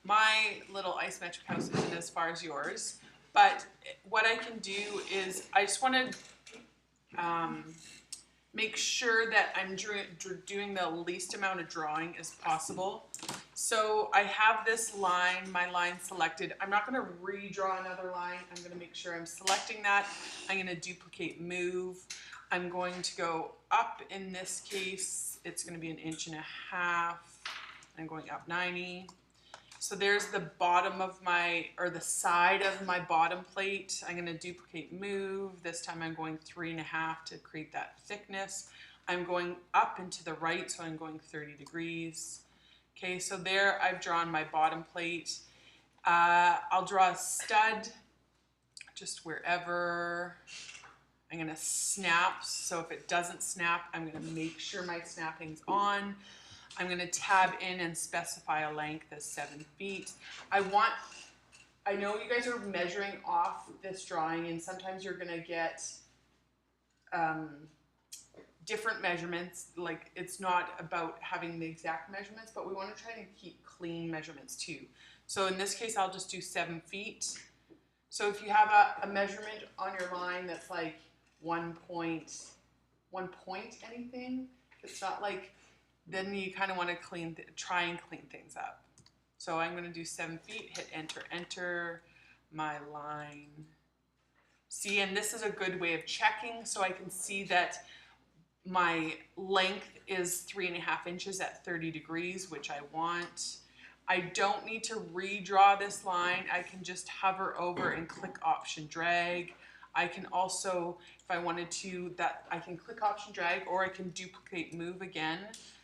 my little isometric house isn't as far as yours, but what I can do is I just want to make sure that I'm doing the least amount of drawing as possible. So I have this line, my line selected. I'm not going to redraw another line. I'm going to make sure I'm selecting that. I'm going to duplicate move. I'm going to go up. In this case, it's going to be 1.5 inches. I'm going up 90. So there's the bottom of my, or the side of my bottom plate. I'm going to duplicate move. This time I'm going 3.5 to create that thickness. I'm going up and to the right, so I'm going 30 degrees. Okay, so there I've drawn my bottom plate. I'll draw a stud just wherever. I'm going to snap, so if it doesn't snap, I'm going to make sure my snapping's on. I'm going to tab in and specify a length as 7 feet. I know you guys are measuring off this drawing, and sometimes you're going to get different measurements. Like, it's not about having the exact measurements, but we want to try to keep clean measurements too. So in this case, I'll just do 7 feet. So if you have a measurement on your line that's like 1 point anything, it's not like, then you kind of want to try and clean things up. So I'm going to do 7 feet, hit enter, enter my line. See, and this is a good way of checking, so I can see that my length is 3.5 inches at 30 degrees, which I want. I don't need to redraw this line. I can just hover over and click Option Drag. I can also, if I wanted to, I can click Option Drag, or I can duplicate move again.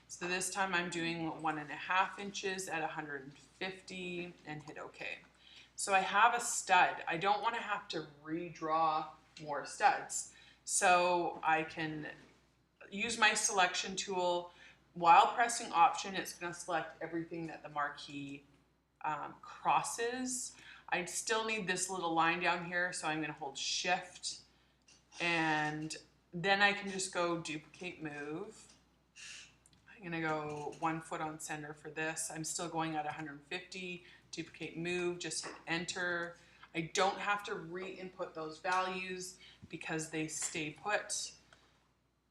So this time I'm doing 1.5 inches at 150 and hit OK. So I have a stud. I don't want to have to redraw more studs. So I can use my selection tool. While pressing Option, it's going to select everything that the marquee crosses. I still need this little line down here, so I'm going to hold Shift, and then I can just go duplicate move. I'm going to go 1 foot on center for this. I'm still going at 150, duplicate move, just hit enter. I don't have to re-input those values because they stay put.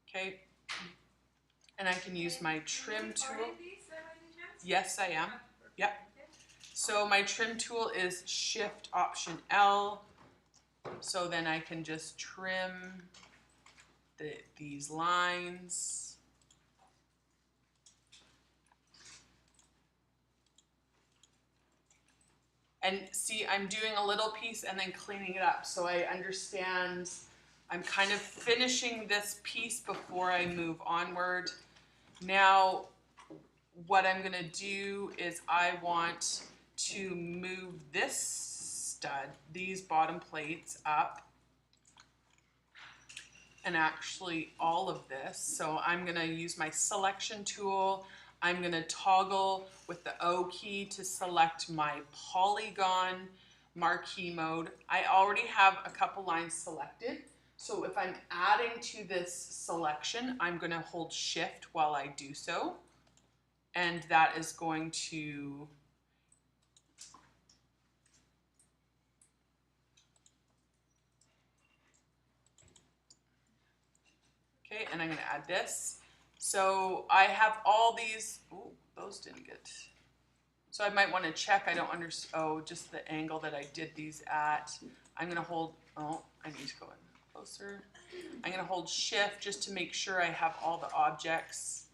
Okay. And I can use my trim tool. Yes, I am. Yep. So my trim tool is Shift Option L. So then I can just trim these lines. And see, I'm doing a little piece and then cleaning it up. So I understand I'm kind of finishing this piece before I move onward. Now, what I'm going to do is I want to move this stud, these bottom plates up, and actually all of this. So I'm going to use my selection tool. I'm going to toggle with the O key to select my polygon marquee mode. I already have a couple lines selected. So if I'm adding to this selection, I'm going to hold Shift while I do so. And that is going to okay, and I'm going to add this. So I have all these, oh, those didn't get, so I might want to check, I don't understand, oh, just the angle that I did these at. I'm going to hold, oh, I need to go in closer. I'm going to hold Shift just to make sure I have all the objects.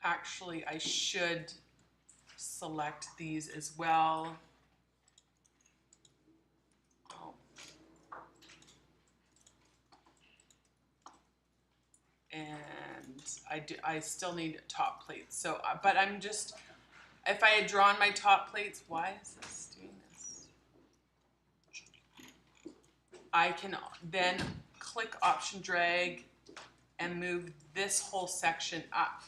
Actually, I should select these as well. And I still need top plates. So, but I'm just, if I had drawn my top plates, why is this doing this? I can then click Option Drag and move this whole section up.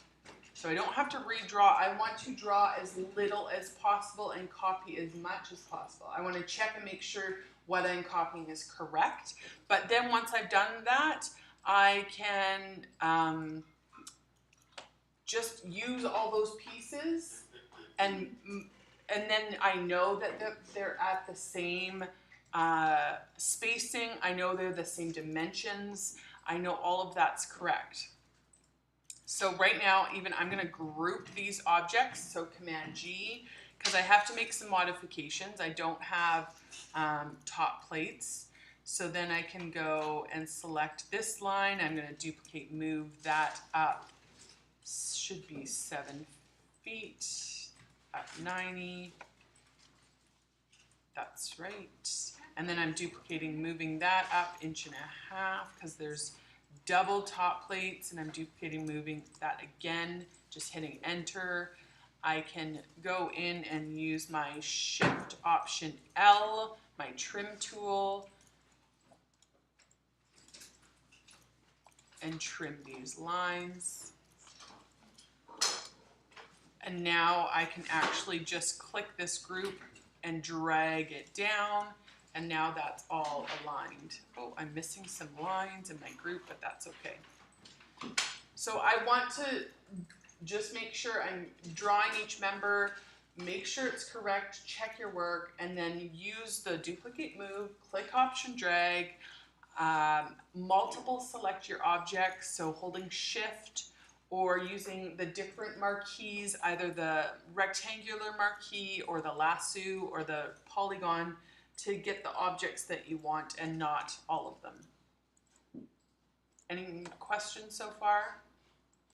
So I don't have to redraw. I want to draw as little as possible and copy as much as possible. I want to check and make sure what I'm copying is correct. But then once I've done that, I can just use all those pieces, and then I know that they're at the same spacing. I know they're the same dimensions. I know all of that's correct. So right now, even I'm going to group these objects. So Command G, because I have to make some modifications. I don't have top plates. So then I can go and select this line. I'm going to duplicate, move that up. Should be 7 feet at 90. That's right. And then I'm duplicating, moving that up 1.5 inches because there's double top plates, and I'm duplicating, moving that again, just hitting enter. I can go in and use my Shift Option L, my trim tool, and trim these lines. And now I can actually just click this group and drag it down, and now that's all aligned. Oh, I'm missing some lines in my group, but that's okay. So I want to just make sure I'm drawing each member, make sure it's correct, check your work, and then use the duplicate move, click Option drag, multiple select your objects, so holding Shift or using the different marquees, either the rectangular marquee or the lasso or the polygon, to get the objects that you want and not all of them. Any questions so far?